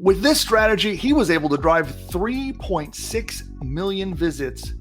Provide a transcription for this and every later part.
With this strategy, he was able to drive 3.6 million visits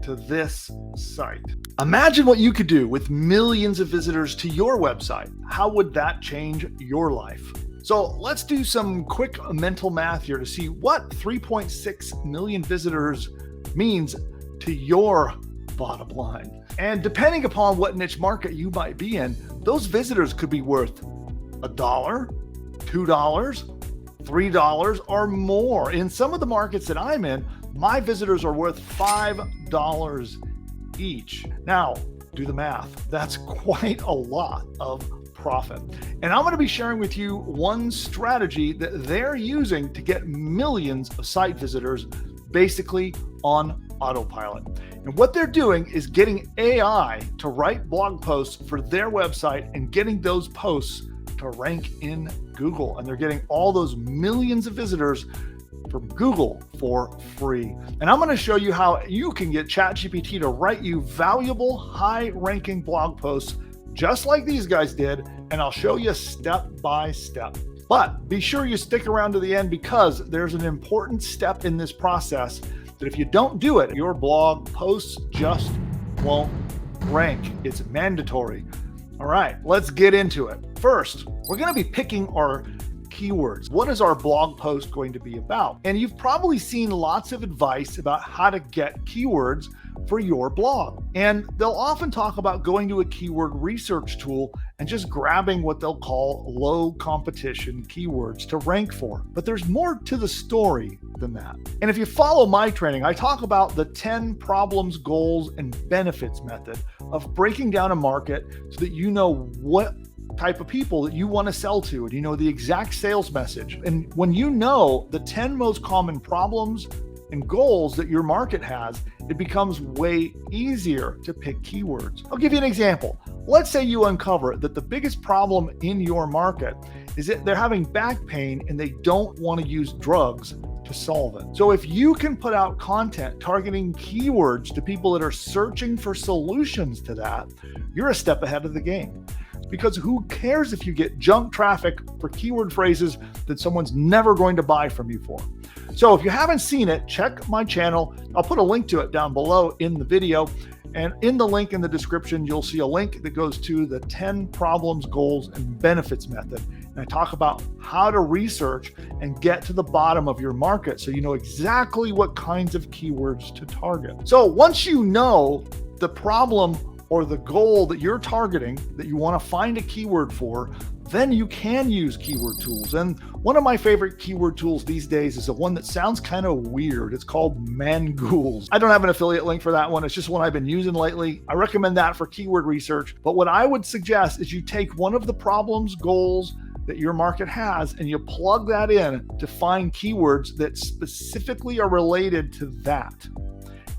to this site. Imagine what you could do with millions of visitors to your website. How would that change your life? So let's do some quick mental math here to see what 3.6 million visitors means to your bottom line. And depending upon what niche market you might be in, those visitors could be worth $1, $2, $3, or more. In some of the markets that I'm in, my visitors are worth $5 each. Now, do the math. That's quite a lot of profit. And I'm going to be sharing with you one strategy that they're using to get millions of site visitors basically on autopilot. And what they're doing is getting AI to write blog posts for their website and getting those posts to rank in Google. And they're getting all those millions of visitors from Google for free. And I'm going to show you how you can get ChatGPT to write you valuable, high-ranking blog posts just like these guys did, and I'll show you step by step. But be sure you stick around to the end, because there's an important step in this process that if you don't do it, your blog posts just won't rank. It's mandatory. All right, let's get into it. First, we're going to be picking our keywords. What is our blog post going to be about? And you've probably seen lots of advice about how to get keywords for your blog. And they'll often talk about going to a keyword research tool and just grabbing what they'll call low competition keywords to rank for. But there's more to the story than that. And if you follow my training, I talk about the 10 problems, goals, and benefits method of breaking down a market so that you know what type of people that you want to sell to, and you know the exact sales message. And when you know the 10 most common problems and goals that your market has, it becomes way easier to pick keywords. I'll give you an example. Let's say you uncover that the biggest problem in your market is that they're having back pain and they don't want to use drugs to solve it. So if you can put out content targeting keywords to people that are searching for solutions to that, you're a step ahead of the game. Because who cares if you get junk traffic for keyword phrases that someone's never going to buy from you for? So if you haven't seen it, check my channel. I'll put a link to it down below in the video. And in the link in the description, you'll see a link that goes to the 10 problems, goals, and benefits method. And I talk about how to research and get to the bottom of your market so you know exactly what kinds of keywords to target. So once you know the problem or the goal that you're targeting, that you want to find a keyword for, then you can use keyword tools. And one of my favorite keyword tools these days is the one that sounds kind of weird. It's called Mangools. I don't have an affiliate link for that one. It's just one I've been using lately. I recommend that for keyword research. But what I would suggest is you take one of the problems, goals that your market has, and you plug that in to find keywords that specifically are related to that.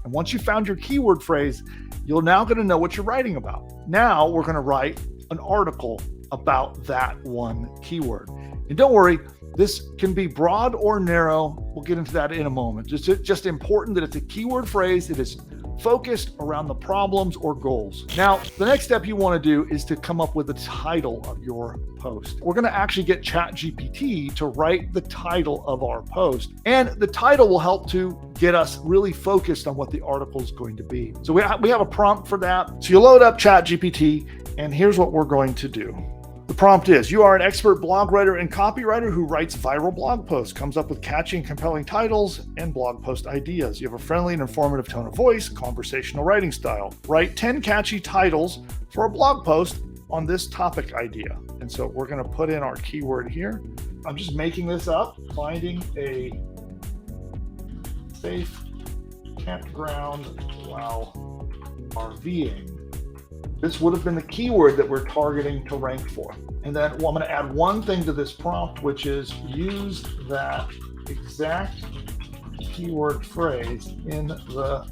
And once you found your keyword phrase, you're now going to know what you're writing about. Now we're going to write an article about that one keyword. And don't worry, this can be broad or narrow. We'll get into that in a moment. Just important that it's a keyword phrase that is focused around the problems or goals. Now, the next step you want to do is to come up with the title of your post. We're going to actually get ChatGPT to write the title of our post. And the title will help to get us really focused on what the article is going to be. So we have a prompt for that. So you load up ChatGPT, and here's what we're going to do. The prompt is, you are an expert blog writer and copywriter who writes viral blog posts, comes up with catchy and compelling titles and blog post ideas. You have a friendly and informative tone of voice, conversational writing style. Write 10 catchy titles for a blog post on this topic idea. And so we're going to put in our keyword here. I'm just making this up. Finding a safe campground while RVing. This would have been the keyword that we're targeting to rank for. And then I'm going to add one thing to this prompt, which is use that exact keyword phrase in the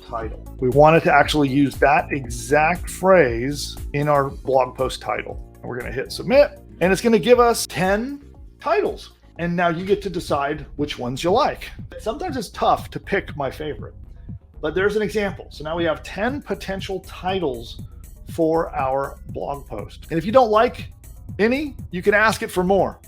title. We wanted to actually use that exact phrase in our blog post title. And we're going to hit submit, and it's going to give us 10 titles. And now you get to decide which ones you like. Sometimes it's tough to pick my favorite, but there's an example. So now we have 10 potential titles for our blog post. And if you don't like any, you can ask it for more.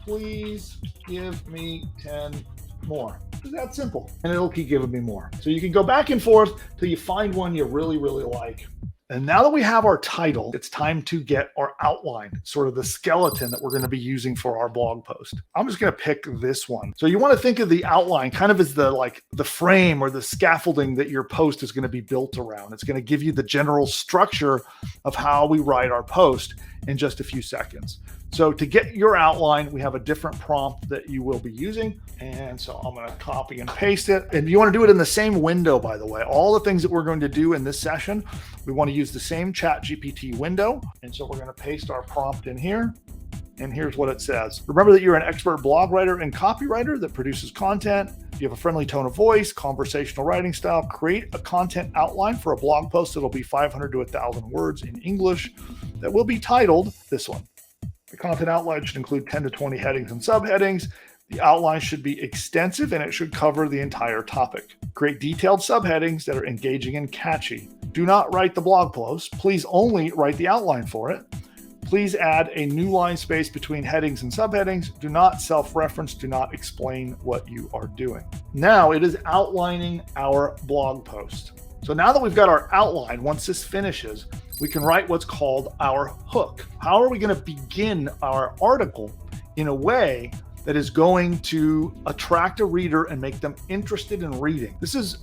please give me 10 more. It's that simple. And it'll keep giving me more. So you can go back and forth till you find one you really, really like. And now that we have our title, it's time to get our outline, sort of the skeleton that we're going to be using for our blog post. I'm just going to pick this one. So you want to think of the outline kind of as the frame or the scaffolding that your post is going to be built around. It's going to give you the general structure of how we write our post in just a few seconds. So to get your outline, we have a different prompt that you will be using. And so I'm going to copy and paste it. And you want to do it in the same window, by the way. All the things that we're going to do in this session, we want to use the same ChatGPT window. And so we're going to paste our prompt in here. And here's what it says. Remember that you're an expert blog writer and copywriter that produces content. You have a friendly tone of voice, conversational writing style. Create a content outline for a blog post that'll be 500 to 1,000 words in English that will be titled this one. The content outline should include 10 to 20 headings and subheadings. The outline should be extensive and it should cover the entire topic. Create detailed subheadings that are engaging and catchy. Do not write the blog post. Please only write the outline for it. Please add a new line space between headings and subheadings. Do not self-reference. Do not explain what you are doing. Now it is outlining our blog post. So now that we've got our outline, once this finishes, we can write what's called our hook. How are we going to begin our article in a way that is going to attract a reader and make them interested in reading? This is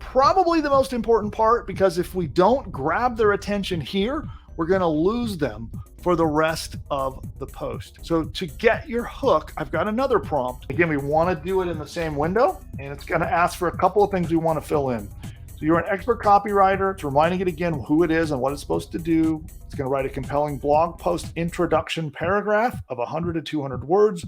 probably the most important part, because if we don't grab their attention here, we're going to lose them for the rest of the post. So to get your hook, I've got another prompt. Again, we want to do it in the same window, and it's going to ask for a couple of things we want to fill in. So you're an expert copywriter. It's reminding it again who it is and what it's supposed to do. It's going to write a compelling blog post introduction paragraph of 100 to 200 words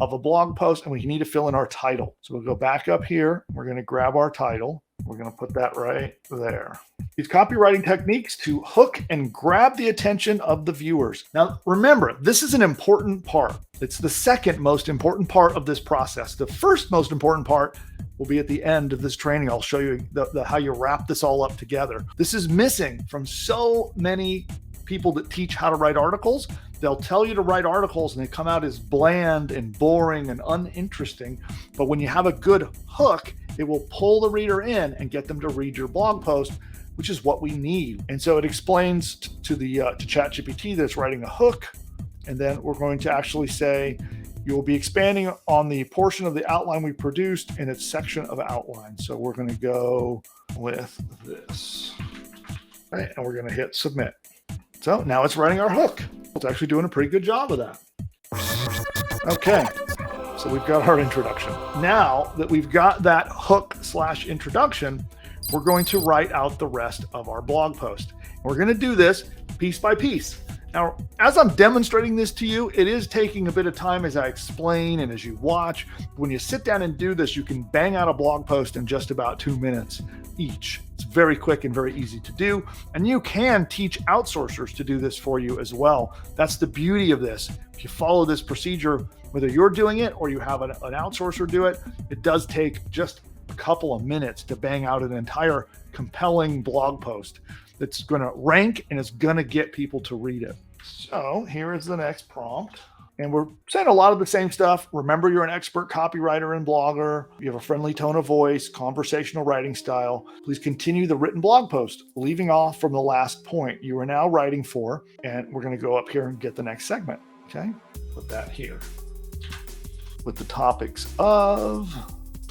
of a blog post, and we need to fill in our title. So we'll go back up here. We're going to grab our title. We're going to put that right there. These copywriting techniques to hook and grab the attention of the viewers. Now, remember, this is an important part. It's the second most important part of this process. The first most important part will be at the end of this training. I'll show you how you wrap this all up together. This is missing from so many people that teach how to write articles. They'll tell you to write articles and they come out as bland and boring and uninteresting. But when you have a good hook, it will pull the reader in and get them to read your blog post, which is what we need. And so it explains to ChatGPT that it's writing a hook. And then we're going to actually say, you will be expanding on the portion of the outline we produced in its section of outline. So we're going to go with this. All right, and we're going to hit submit. So now it's writing our hook. It's actually doing a pretty good job of that. Okay, so we've got our introduction. Now that we've got that hook / introduction, we're going to write out the rest of our blog post. We're going to do this piece by piece. Now, as I'm demonstrating this to you, it is taking a bit of time as I explain and as you watch. When you sit down and do this, you can bang out a blog post in just about 2 minutes each. It's very quick and very easy to do. And you can teach outsourcers to do this for you as well. That's the beauty of this. If you follow this procedure, whether you're doing it or you have an outsourcer do it, it does take just a couple of minutes to bang out an entire compelling blog post that's going to rank and it's going to get people to read it. So here is the next prompt. And we're saying a lot of the same stuff. Remember, you're an expert copywriter and blogger. You have a friendly tone of voice, conversational writing style. Please continue the written blog post, leaving off from the last point you are now writing for. And we're going to go up here and get the next segment. Okay, put that here. With the topics of,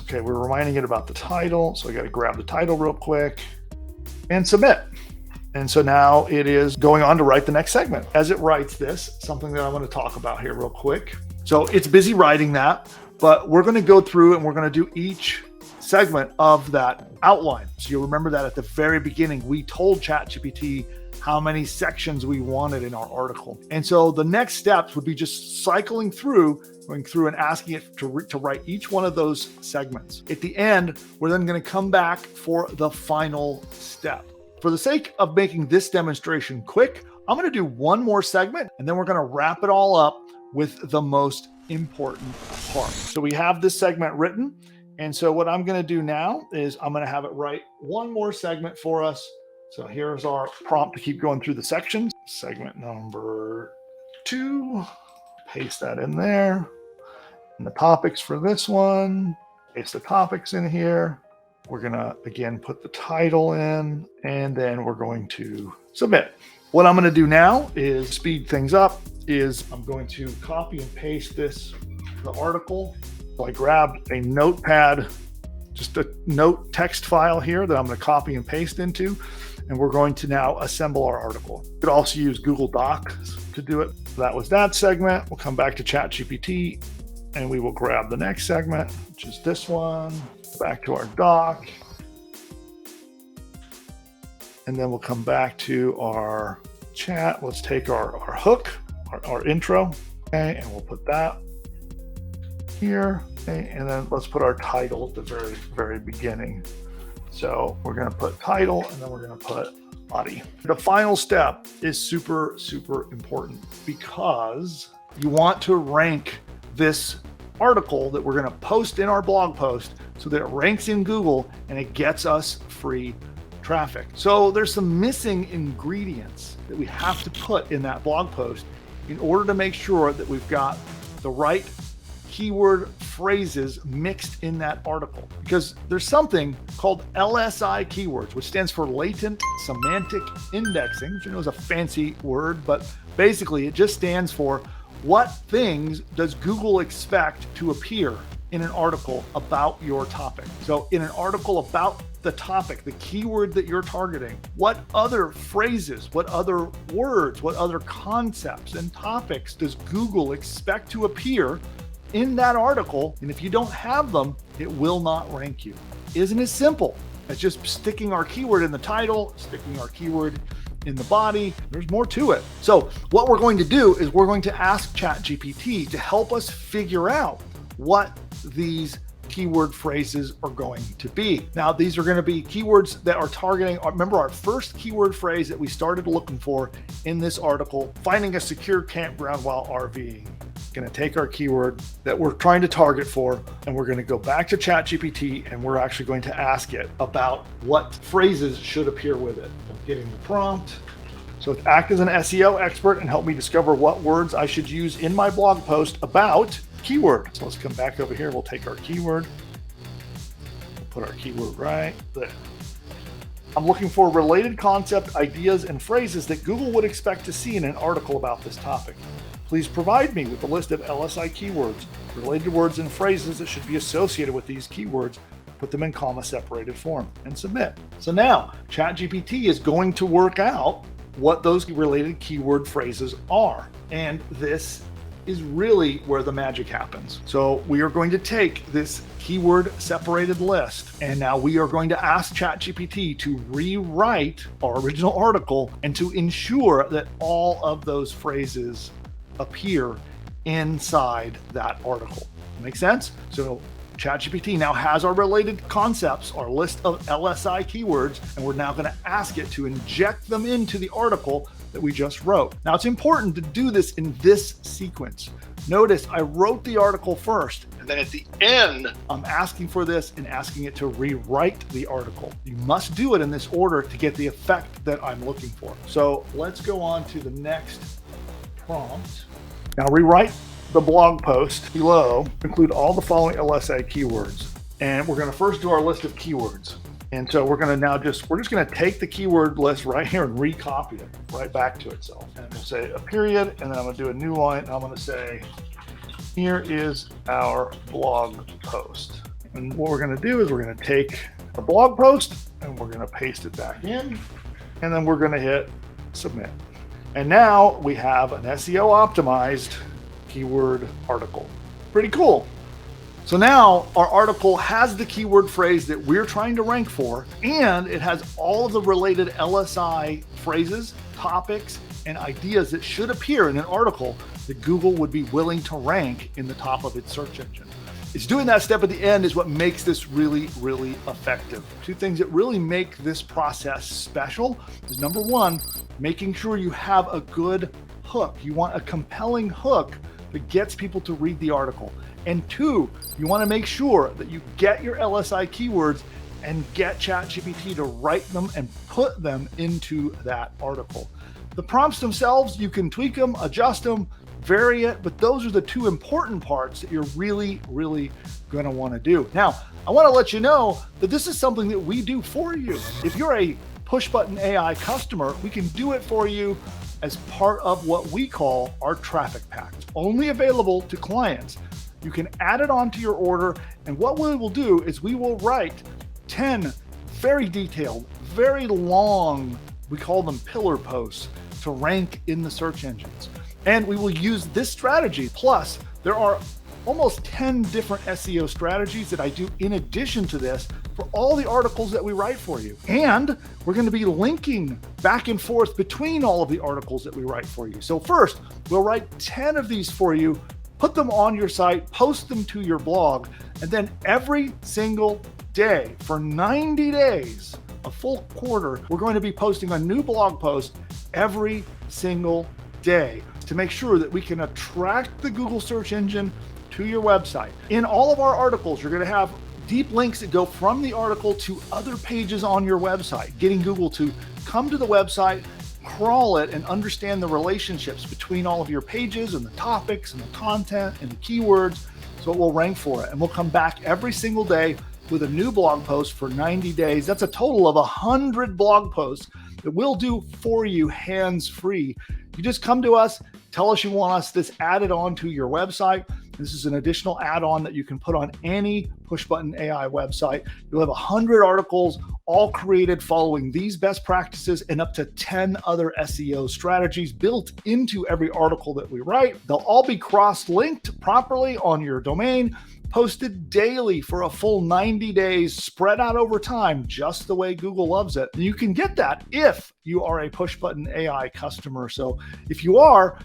okay, we're reminding it about the title. So I got to grab the title real quick and submit. And so now it is going on to write the next segment. As it writes this, something that I want to talk about here real quick. So it's busy writing that, but we're going to go through and we're going to do each segment of that outline. So you'll remember that at the very beginning, we told ChatGPT how many sections we wanted in our article. And so the next steps would be just cycling through, going through and asking it to write each one of those segments. At the end, we're then going to come back for the final step. For the sake of making this demonstration quick, I'm going to do one more segment and then we're going to wrap it all up with the most important part. So we have this segment written. And so what I'm going to do now is I'm going to have it write one more segment for us. So here's our prompt to keep going through the sections. Segment number 2, paste that in there. And the topics for this one, paste the topics in here. We're gonna, again, put the title in, and then we're going to submit. What I'm gonna do now is speed things up, I'm going to copy and paste the article. So I grabbed a notepad, just a note text file here that I'm gonna copy and paste into, and we're going to now assemble our article. You could also use Google Docs to do it. That was that segment. We'll come back to ChatGPT, and we will grab the next segment, which is this one, back to our doc. And then we'll come back to our chat. Let's take our hook, our intro, okay, and we'll put that here. Okay, and then let's put our title at the very, very beginning. So we're gonna put title, and then we're gonna put body. The final step is super, super important because you want to rank this article that we're going to post in our blog post so that it ranks in Google and it gets us free traffic. So there's some missing ingredients that we have to put in that blog post in order to make sure that we've got the right keyword phrases mixed in that article, because there's something called LSI keywords, which stands for latent semantic indexing, which I know is a fancy word, but basically it just stands for what things does Google expect to appear in an article about your topic. So in an article about the topic, the keyword that you're targeting, what other phrases, what other words, what other concepts and topics does Google expect to appear in that article? And if you don't have them, it will not rank you. Isn't it simple? It's just sticking our keyword in the title, sticking our keyword in the body. There's more to it. So what we're going to do is we're going to ask ChatGPT to help us figure out what these keyword phrases are going to be. Now, these are going to be keywords that are targeting, remember our first keyword phrase that we started looking for in this article, finding a secure campground while RVing. Going to take our keyword that we're trying to target for, and we're going to go back to ChatGPT, and we're actually going to ask it about what phrases should appear with it. I'm getting the prompt. So act as an SEO expert and help me discover what words I should use in my blog post about keyword. So let's come back over here. We'll take our keyword. We'll put our keyword right there. I'm looking for related concept, ideas, and phrases that Google would expect to see in an article about this topic. Please provide me with a list of LSI keywords, related words and phrases that should be associated with these keywords. Put them in comma-separated form and submit. So now ChatGPT is going to work out what those related keyword phrases are. And this is really where the magic happens. So we are going to take this keyword separated list, and now we are going to ask ChatGPT to rewrite our original article and to ensure that all of those phrases appear inside that article. Make sense? So ChatGPT now has our related concepts, our list of LSI keywords, and we're now going to ask it to inject them into the article that we just wrote. Now, it's important to do this in this sequence. Notice I wrote the article first, and then at the end, I'm asking for this and asking it to rewrite the article. You must do it in this order to get the effect that I'm looking for. So let's go on to the next prompt. Now rewrite the blog post below, include all the following LSA keywords. And we're going to first do our list of keywords. And so we're going to we're just going to take the keyword list right here and recopy it right back to itself. And we'll say a period, and then I'm going to do a new line. And I'm going to say, here is our blog post. And what we're going to do is we're going to take a blog post and we're going to paste it back in. And then we're going to hit submit. And now we have an SEO optimized keyword article. Pretty cool. So now our article has the keyword phrase that we're trying to rank for, and it has all of the related LSI phrases, topics, and ideas that should appear in an article that Google would be willing to rank in the top of its search engine. It's doing that step at the end is what makes this really, really effective. Two things that really make this process special is, number one, making sure you have a good hook. You want a compelling hook that gets people to read the article. And two, you want to make sure that you get your LSI keywords and get ChatGPT to write them and put them into that article. The prompts themselves, you can tweak them, adjust them, vary it, but those are the two important parts that you're really, really going to want to do. Now, I want to let you know that this is something that we do for you. If you're a PushButton AI customer, we can do it for you as part of what we call our traffic pack. It's only available to clients. You can add it onto your order, and what we will do is we will write 10 very detailed, very long, we call them pillar posts, to rank in the search engines. And we will use this strategy. Plus, there are almost 10 different SEO strategies that I do in addition to this for all the articles that we write for you. And we're going to be linking back and forth between all of the articles that we write for you. So first, we'll write 10 of these for you, put them on your site, post them to your blog, and then every single day for 90 days, a full quarter, we're going to be posting a new blog post every single day to make sure that we can attract the Google search engine to your website. In all of our articles, you're going to have deep links that go from the article to other pages on your website, getting Google to come to the website, crawl it, and understand the relationships between all of your pages and the topics and the content and the keywords, so it will rank for it. And we'll come back every single day with a new blog post for 90 days. That's a total of 100 blog posts that we'll do for you hands-free. You just come to us, tell us you want this added on to your website. This is an additional add-on that you can put on any PushButton AI website. You'll have 100 articles, all created following these best practices and up to 10 other SEO strategies built into every article that we write. They'll all be cross-linked properly on your domain, posted daily for a full 90 days, spread out over time, just the way Google loves it. And you can get that if you are a PushButton AI customer. So if you are,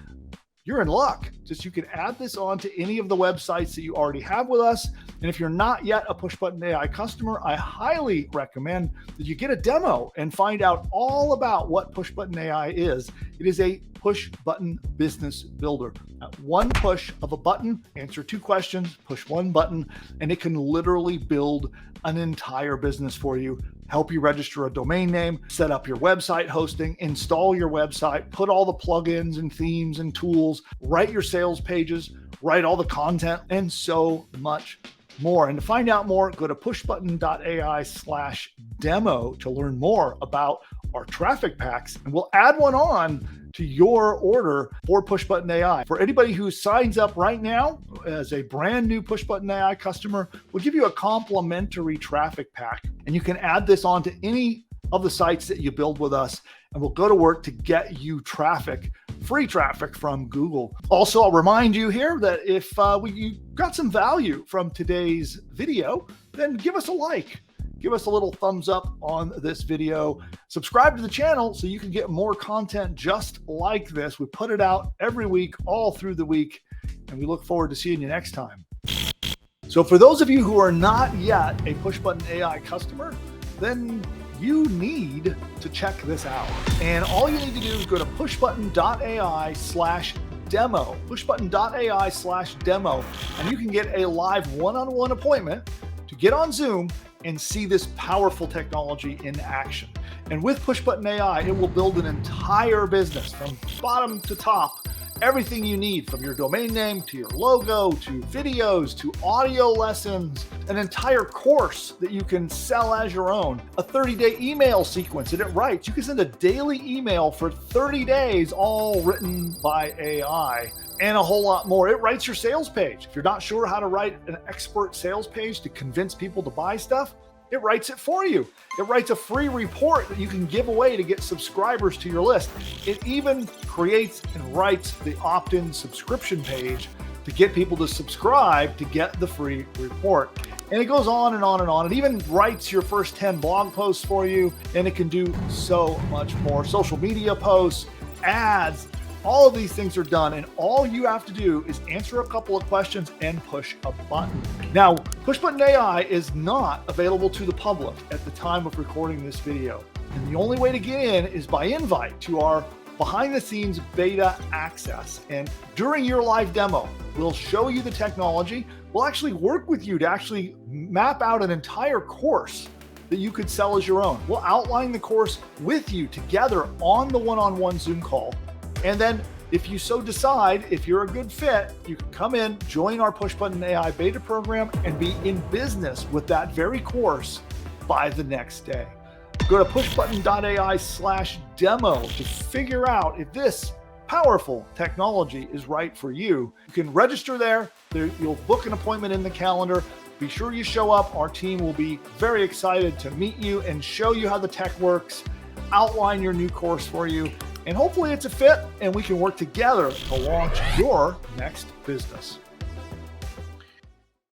you're in luck. Just you can add this on to any of the websites that you already have with us. And if you're not yet a PushButton AI customer, I highly recommend that you get a demo and find out all about what PushButton AI is. It is a push button business builder. At one push of a button, answer 2 questions, push 1 button, and it can literally build an entire business for you, help you register a domain name, set up your website hosting, install your website, put all the plugins and themes and tools, write your sales pages, write all the content, and so much more. And to find out more, go to pushbutton.ai/demo to learn more about our traffic packs, and we'll add one on to your order for PushButton AI. For anybody who signs up right now as a brand new PushButton AI customer, we'll give you a complimentary traffic pack, and you can add this on to any of the sites that you build with us, and we'll go to work to get you traffic, free traffic from Google. Also, I'll remind you here that if you got some value from today's video, then give us a like. Give us a little thumbs up on this video. Subscribe to the channel so you can get more content just like this. We put it out every week, all through the week, and we look forward to seeing you next time. So for those of you who are not yet a PushButton AI customer, then you need to check this out. And all you need to do is go to pushbutton.ai/demo, pushbutton.ai/demo, and you can get a live one-on-one appointment to get on Zoom and see this powerful technology in action. And with PushButton AI, it will build an entire business from bottom to top. Everything you need, from your domain name to your logo to videos to audio lessons, an entire course that you can sell as your own, a 30-day email sequence that it writes. You can send a daily email for 30 days, all written by AI, and a whole lot more. It writes your sales page. If you're not sure how to write an expert sales page to convince people to buy stuff, it writes it for you. It writes a free report that you can give away to get subscribers to your list. It even creates and writes the opt-in subscription page to get people to subscribe to get the free report. And it goes on and on and on. It even writes your first 10 blog posts for you, and it can do so much more. Social media posts, ads, all of these things are done, and all you have to do is answer a couple of questions and push a button. Now, PushButton AI is not available to the public at the time of recording this video. And the only way to get in is by invite to our behind-the-scenes beta access. And during your live demo, we'll show you the technology. We'll actually work with you to actually map out an entire course that you could sell as your own. We'll outline the course with you together on the one-on-one Zoom call. And then If you so decide, if you're a good fit, you can come in, join our PushButton AI beta program, and be in business with that very course by the next day. Go to pushbutton.ai/demo to figure out if this powerful technology is right for you. You can register there. You'll book an appointment in the calendar. Be sure you show up. Our team will be very excited to meet you and show you how the tech works, outline your new course for you, and hopefully it's a fit and we can work together to launch your next business.